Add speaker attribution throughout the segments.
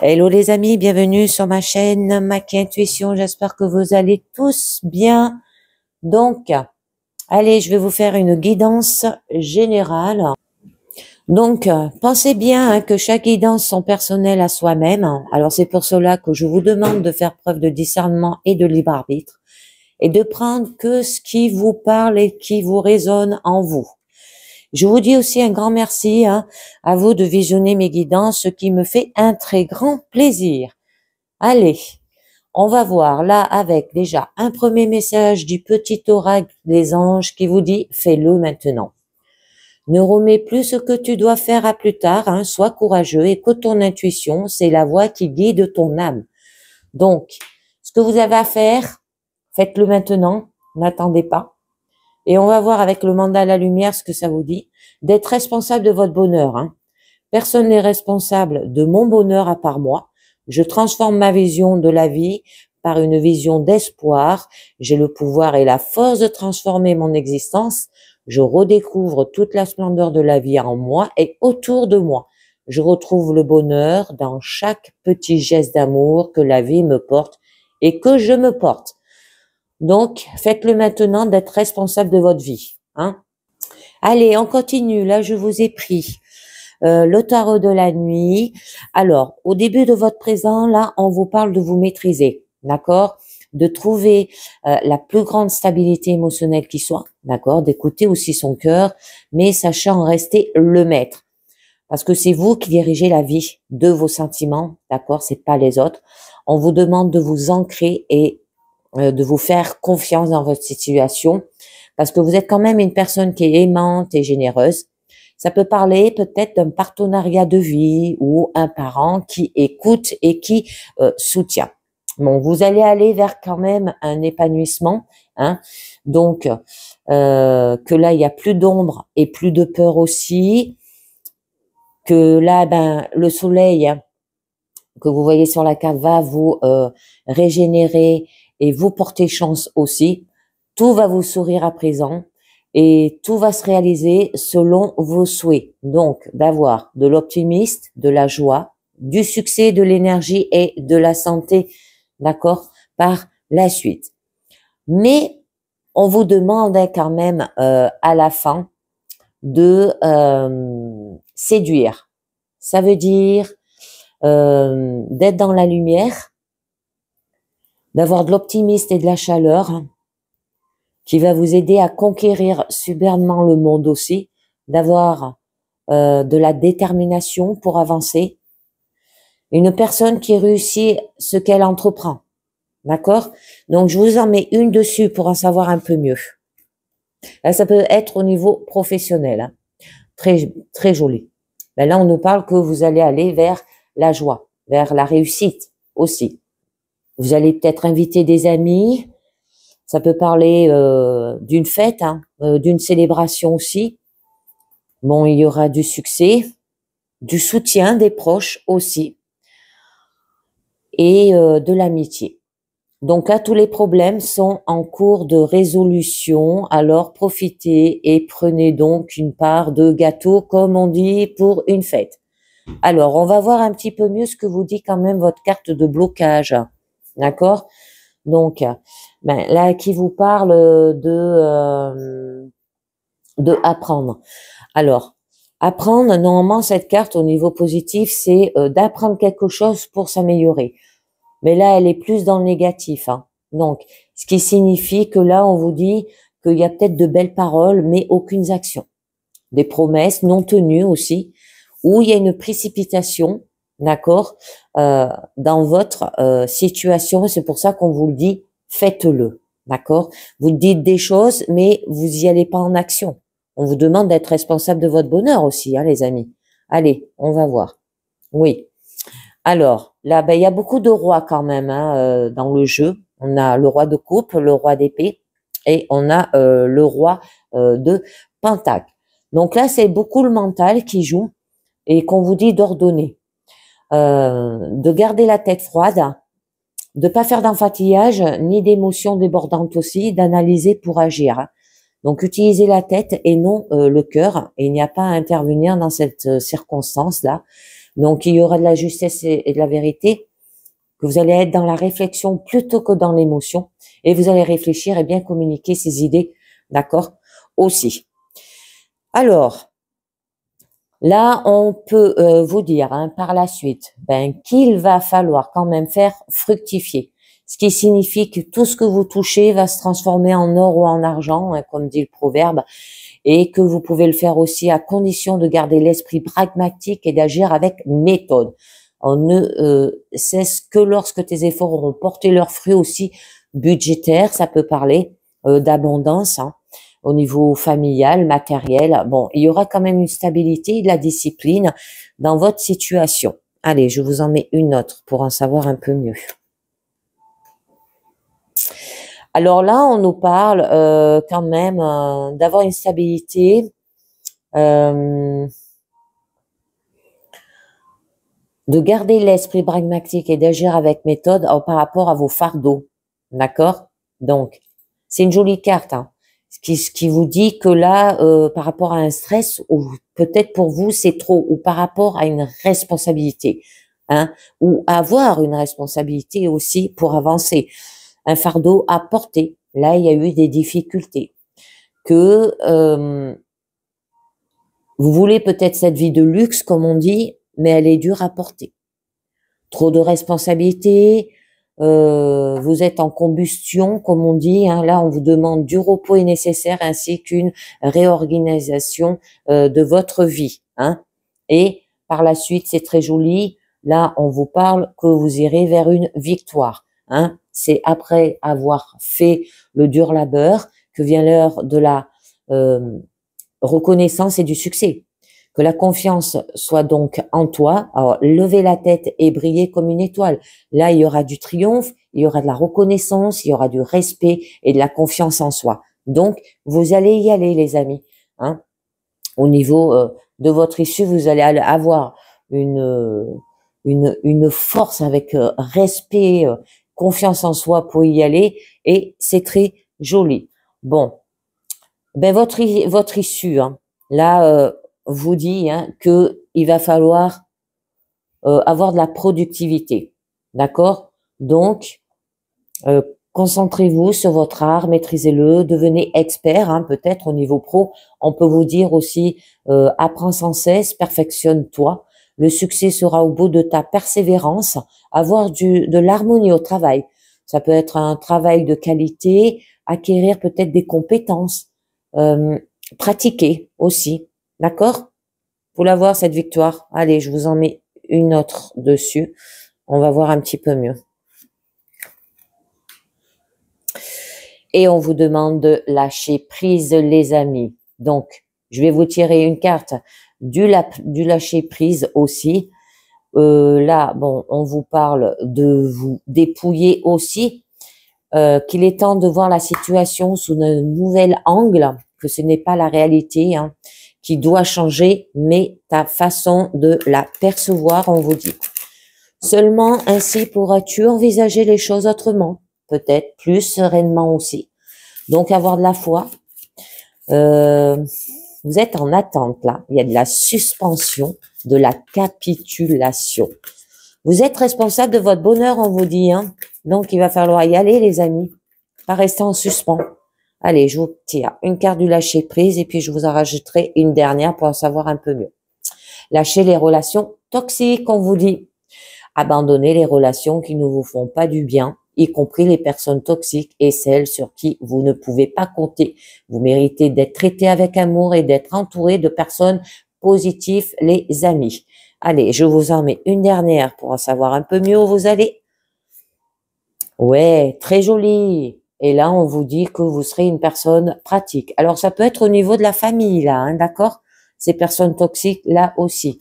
Speaker 1: Hello les amis, bienvenue sur ma chaîne Maki Intuition. J'espère que vous allez tous bien. Donc, allez, je vais vous faire une guidance générale. Donc, pensez bien que chaque guidance sont personnelles à soi-même. Alors, c'est pour cela que je vous demande de faire preuve de discernement et de libre arbitre et de prendre que ce qui vous parle et qui vous résonne en vous. Je vous dis aussi un grand merci à vous de visionner mes guidances, ce qui me fait un très grand plaisir. Allez, on va voir là avec déjà un premier message du petit oracle des anges qui vous dit « Fais-le maintenant ». Ne remets plus ce que tu dois faire à plus tard, sois courageux, écoute ton intuition, c'est la voix qui guide ton âme. Donc, ce que vous avez à faire, faites-le maintenant, n'attendez pas. Et on va voir avec le mandat à la lumière ce que ça vous dit, d'être responsable de votre bonheur. Personne n'est responsable de mon bonheur à part moi. Je transforme ma vision de la vie par une vision d'espoir. J'ai le pouvoir et la force de transformer mon existence. Je redécouvre toute la splendeur de la vie en moi et autour de moi. Je retrouve le bonheur dans chaque petit geste d'amour que la vie me porte et que je me porte. Donc, faites-le maintenant d'être responsable de votre vie. Allez, on continue. Là, je vous ai pris le tarot de la nuit. Alors, au début de votre présent, là, on vous parle de vous maîtriser, d'accord? De trouver la plus grande stabilité émotionnelle qui soit, d'accord? D'écouter aussi son cœur, mais sachant rester le maître. Parce que c'est vous qui dirigez la vie de vos sentiments, d'accord? C'est pas les autres. On vous demande de vous ancrer et de vous faire confiance dans votre situation, parce que vous êtes quand même une personne qui est aimante et généreuse. Ça peut parler peut-être d'un partenariat de vie ou un parent qui écoute et qui soutient. Bon, vous allez aller vers quand même un épanouissement, donc que là il y a plus d'ombre et plus de peur aussi, que là le soleil que vous voyez sur la carte va vous régénérer et vous porter chance aussi. Tout va vous sourire à présent et tout va se réaliser selon vos souhaits. Donc, d'avoir de l'optimisme, de la joie, du succès, de l'énergie et de la santé, d'accord, par la suite. Mais on vous demande quand même à la fin de séduire. Ça veut dire d'être dans la lumière, d'avoir de l'optimisme et de la chaleur qui va vous aider à conquérir subitement le monde aussi, d'avoir de la détermination pour avancer. Une personne qui réussit ce qu'elle entreprend, d'accord? Donc, je vous en mets une dessus pour en savoir un peu mieux. Là, ça peut être au niveau professionnel, très, très joli. Ben là, on nous parle que vous allez aller vers la joie, vers la réussite aussi. Vous allez peut-être inviter des amis. Ça peut parler d'une fête, d'une célébration aussi. Bon, il y aura du succès, du soutien des proches aussi et de l'amitié. Donc là, tous les problèmes sont en cours de résolution. Alors, profitez et prenez donc une part de gâteau, comme on dit, pour une fête. Alors, on va voir un petit peu mieux ce que vous dit quand même votre carte de blocage. D'accord? Donc, là, qui vous parle de apprendre. Alors, apprendre, normalement, cette carte au niveau positif, c'est d'apprendre quelque chose pour s'améliorer. Mais là, elle est plus dans le négatif. Donc, ce qui signifie que là, on vous dit qu'il y a peut-être de belles paroles, mais aucune action. Des promesses non tenues aussi, où il y a une précipitation, d'accord, dans votre situation. C'est pour ça qu'on vous le dit, faites-le, d'accord. Vous dites des choses, mais vous y allez pas en action. On vous demande d'être responsable de votre bonheur aussi, les amis. Allez, on va voir. Oui. Alors, là, il y a beaucoup de rois quand même dans le jeu. On a le roi de coupe, le roi d'épée, et on a le roi de pentacle. Donc là, c'est beaucoup le mental qui joue et qu'on vous dit d'ordonner, de garder la tête froide, de pas faire d'enfantillage ni d'émotions débordantes aussi, d'analyser pour agir. Donc, utilisez la tête et non le cœur. Et il n'y a pas à intervenir dans cette circonstance-là. Donc, il y aura de la justesse et de la vérité, que vous allez être dans la réflexion plutôt que dans l'émotion, et vous allez réfléchir et bien communiquer ces idées, d'accord, aussi. Alors, là, on peut vous dire par la suite qu'il va falloir quand même faire fructifier, ce qui signifie que tout ce que vous touchez va se transformer en or ou en argent, comme dit le proverbe, et que vous pouvez le faire aussi à condition de garder l'esprit pragmatique et d'agir avec méthode. On ne cesse que lorsque tes efforts auront porté leurs fruits aussi budgétaires, ça peut parler d'abondance, au niveau familial, matériel. Bon, il y aura quand même une stabilité et de la discipline dans votre situation. Allez, je vous en mets une autre pour en savoir un peu mieux. Alors là, on nous parle quand même d'avoir une stabilité, de garder l'esprit pragmatique et d'agir avec méthode par rapport à vos fardeaux. D'accord? Donc, c'est une jolie carte, ce qui vous dit que là, par rapport à un stress, ou peut-être pour vous, c'est trop, ou par rapport à une responsabilité, ou avoir une responsabilité aussi pour avancer. Un fardeau à porter. Là, il y a eu des difficultés. Que vous voulez peut-être cette vie de luxe, comme on dit, mais elle est dure à porter. Trop de responsabilités, vous êtes en combustion, comme on dit. Là, on vous demande du repos est nécessaire, ainsi qu'une réorganisation de votre vie. Et par la suite, c'est très joli. Là, on vous parle que vous irez vers une victoire. C'est après avoir fait le dur labeur que vient l'heure de la reconnaissance et du succès. Que la confiance soit donc en toi. Alors, levez la tête et brillez comme une étoile. Là, il y aura du triomphe, il y aura de la reconnaissance, il y aura du respect et de la confiance en soi. Donc, vous allez y aller, les amis. Au niveau de votre issue, vous allez avoir une force avec respect, confiance en soi pour y aller, et c'est très joli. Bon, votre issue, là, vous dit que il va falloir avoir de la productivité, d'accord? Donc, concentrez-vous sur votre art, maîtrisez-le, devenez expert, peut-être au niveau pro. On peut vous dire aussi, apprends sans cesse, perfectionne-toi. Le succès sera au bout de ta persévérance. Avoir de l'harmonie au travail. Ça peut être un travail de qualité, acquérir peut-être des compétences, pratiquer aussi. D'accord? Pour l'avoir, cette victoire. Allez, je vous en mets une autre dessus. On va voir un petit peu mieux. Et on vous demande de lâcher prise, les amis. Donc, je vais vous tirer une carte du lâcher prise aussi. Là, bon, on vous parle de vous dépouiller aussi, qu'il est temps de voir la situation sous un nouvel angle, que ce n'est pas la réalité qui doit changer, mais ta façon de la percevoir, on vous dit. Seulement ainsi pourras-tu envisager les choses autrement, peut-être plus sereinement aussi. Donc, avoir de la foi. Vous êtes en attente, là. Il y a de la suspension, de la capitulation. Vous êtes responsable de votre bonheur, on vous dit. Donc, il va falloir y aller, les amis. Pas rester en suspens. Allez, je vous tire une carte du lâcher prise et puis je vous en rajouterai une dernière pour en savoir un peu mieux. Lâchez les relations toxiques, on vous dit. Abandonnez les relations qui ne vous font pas du bien, y compris les personnes toxiques et celles sur qui vous ne pouvez pas compter. Vous méritez d'être traité avec amour et d'être entouré de personnes positives, les amis. Allez, je vous en mets une dernière pour en savoir un peu mieux où vous allez. Ouais, très joli. Et là, on vous dit que vous serez une personne pratique. Alors, ça peut être au niveau de la famille, là, d'accord? Ces personnes toxiques, là aussi.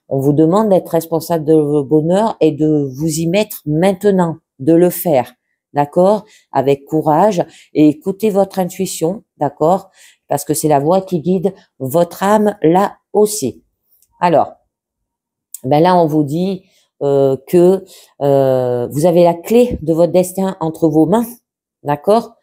Speaker 1: On vous demande d'être responsable de votre bonheur et de vous y mettre maintenant, de le faire, d'accord? Avec courage et écoutez votre intuition, d'accord? Parce que c'est la voix qui guide votre âme là aussi. Alors, là, on vous dit que vous avez la clé de votre destin entre vos mains, d'accord?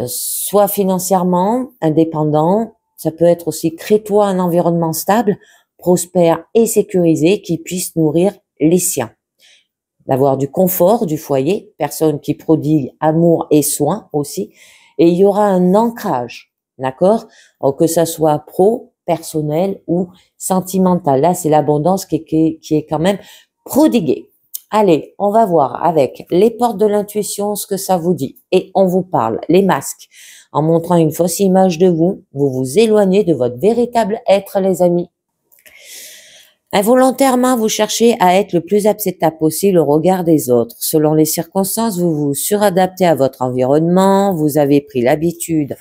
Speaker 1: Soit financièrement indépendant, ça peut être aussi crée-toi un environnement stable prospère et sécurisé qui puisse nourrir les siens. D'avoir du confort du foyer, personne qui prodigue amour et soins aussi, et il y aura un ancrage, d'accord? Que ça soit pro, personnel ou sentimental. Là, c'est l'abondance qui est quand même prodiguée. Allez, on va voir avec les portes de l'intuition ce que ça vous dit. Et on vous parle, les masques. En montrant une fausse image de vous, vous vous éloignez de votre véritable être, les amis. Involontairement, vous cherchez à être le plus acceptable possible au regard des autres. Selon les circonstances, vous vous suradaptez à votre environnement, vous avez pris l'habitude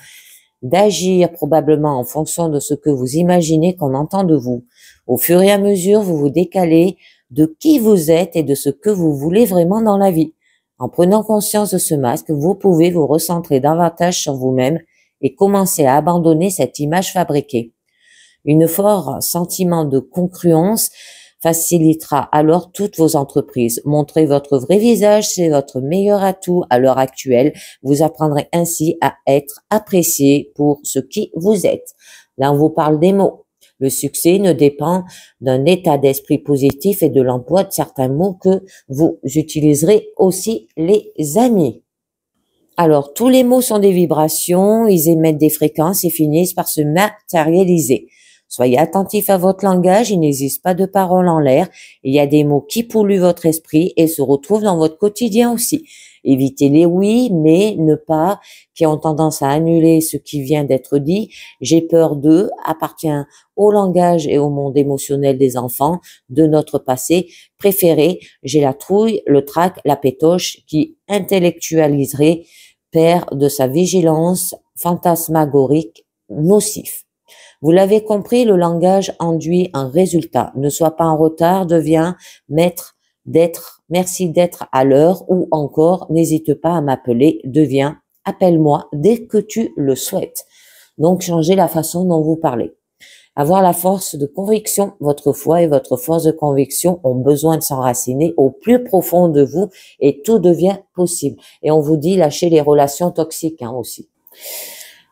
Speaker 1: d'agir probablement en fonction de ce que vous imaginez qu'on entend de vous. Au fur et à mesure, vous vous décalez de qui vous êtes et de ce que vous voulez vraiment dans la vie. En prenant conscience de ce masque, vous pouvez vous recentrer davantage sur vous-même et commencer à abandonner cette image fabriquée. Un fort sentiment de congruence facilitera alors toutes vos entreprises. Montrez votre vrai visage, c'est votre meilleur atout à l'heure actuelle. Vous apprendrez ainsi à être apprécié pour ce qui vous êtes. Là, on vous parle des mots. Le succès ne dépend d'un état d'esprit positif et de l'emploi de certains mots que vous utiliserez aussi, les amis. Alors, tous les mots sont des vibrations, ils émettent des fréquences et finissent par se matérialiser. Soyez attentif à votre langage, il n'existe pas de paroles en l'air. Il y a des mots qui polluent votre esprit et se retrouvent dans votre quotidien aussi. Évitez les oui, mais ne pas, qui ont tendance à annuler ce qui vient d'être dit. J'ai peur d'eux appartient au langage et au monde émotionnel des enfants de notre passé préféré. J'ai la trouille, le trac, la pétoche qui intellectualiserait, perd de sa vigilance fantasmagorique nocif. Vous l'avez compris, le langage induit un résultat. Ne sois pas en retard, deviens maître d'être, merci d'être à l'heure ou encore n'hésite pas à m'appeler, deviens, appelle-moi dès que tu le souhaites. Donc, changez la façon dont vous parlez. Avoir la force de conviction, votre foi et votre force de conviction ont besoin de s'enraciner au plus profond de vous et tout devient possible. Et on vous dit lâchez les relations toxiques aussi.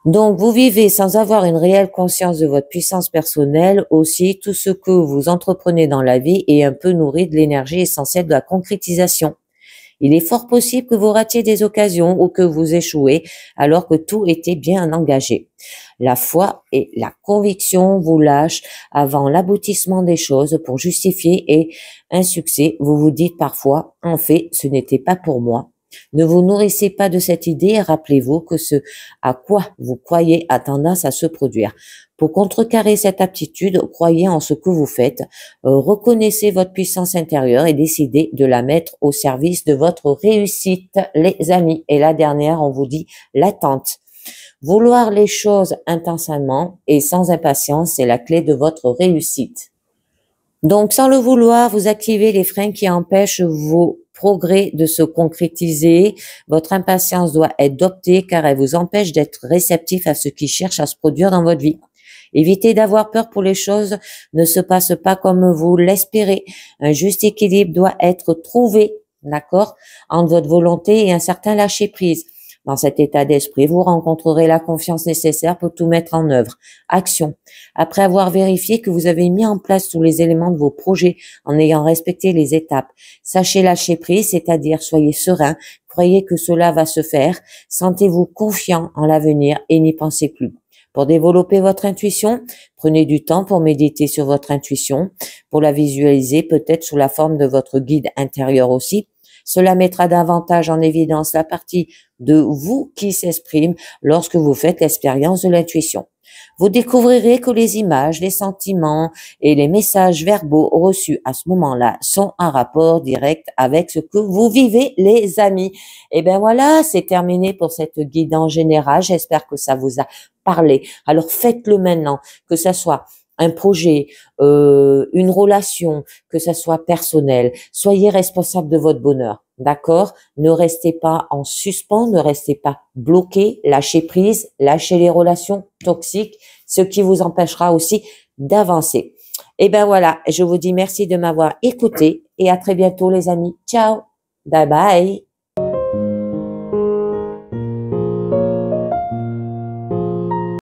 Speaker 1: Donc, vous vivez sans avoir une réelle conscience de votre puissance personnelle. Aussi, tout ce que vous entreprenez dans la vie est un peu nourri de l'énergie essentielle de la concrétisation. Il est fort possible que vous ratiez des occasions ou que vous échouez alors que tout était bien engagé. La foi et la conviction vous lâchent avant l'aboutissement des choses pour justifier et un succès. Vous vous dites parfois, en fait, ce n'était pas pour moi. Ne vous nourrissez pas de cette idée et rappelez-vous que ce à quoi vous croyez a tendance à se produire. Pour contrecarrer cette aptitude, croyez en ce que vous faites, reconnaissez votre puissance intérieure et décidez de la mettre au service de votre réussite, les amis. Et la dernière, on vous dit l'attente. Vouloir les choses intensément et sans impatience, c'est la clé de votre réussite. Donc, sans le vouloir, vous activez les freins qui empêchent vos progrès de se concrétiser. Votre impatience doit être doptée car elle vous empêche d'être réceptif à ce qui cherche à se produire dans votre vie. Évitez d'avoir peur pour les choses ne se passent pas comme vous l'espérez. Un juste équilibre doit être trouvé, d'accord, entre votre volonté et un certain lâcher-prise. Dans cet état d'esprit, vous rencontrerez la confiance nécessaire pour tout mettre en œuvre. Action. Après avoir vérifié que vous avez mis en place tous les éléments de vos projets en ayant respecté les étapes, sachez lâcher prise, c'est-à-dire soyez serein, croyez que cela va se faire, sentez-vous confiant en l'avenir et n'y pensez plus. Pour développer votre intuition, prenez du temps pour méditer sur votre intuition, pour la visualiser peut-être sous la forme de votre guide intérieur aussi. Cela mettra davantage en évidence la partie de vous qui s'exprime lorsque vous faites l'expérience de l'intuition. Vous découvrirez que les images, les sentiments et les messages verbaux reçus à ce moment-là sont en rapport direct avec ce que vous vivez, les amis. Et bien voilà, c'est terminé pour cette guide en général. J'espère que ça vous a parlé. Alors faites-le maintenant, que ça soit un projet, une relation, que ça soit personnel. Soyez responsable de votre bonheur, d'accord? Ne restez pas en suspens, ne restez pas bloqué, lâchez prise, lâchez les relations toxiques, ce qui vous empêchera aussi d'avancer. Et ben voilà, je vous dis merci de m'avoir écouté et à très bientôt les amis. Ciao, bye bye.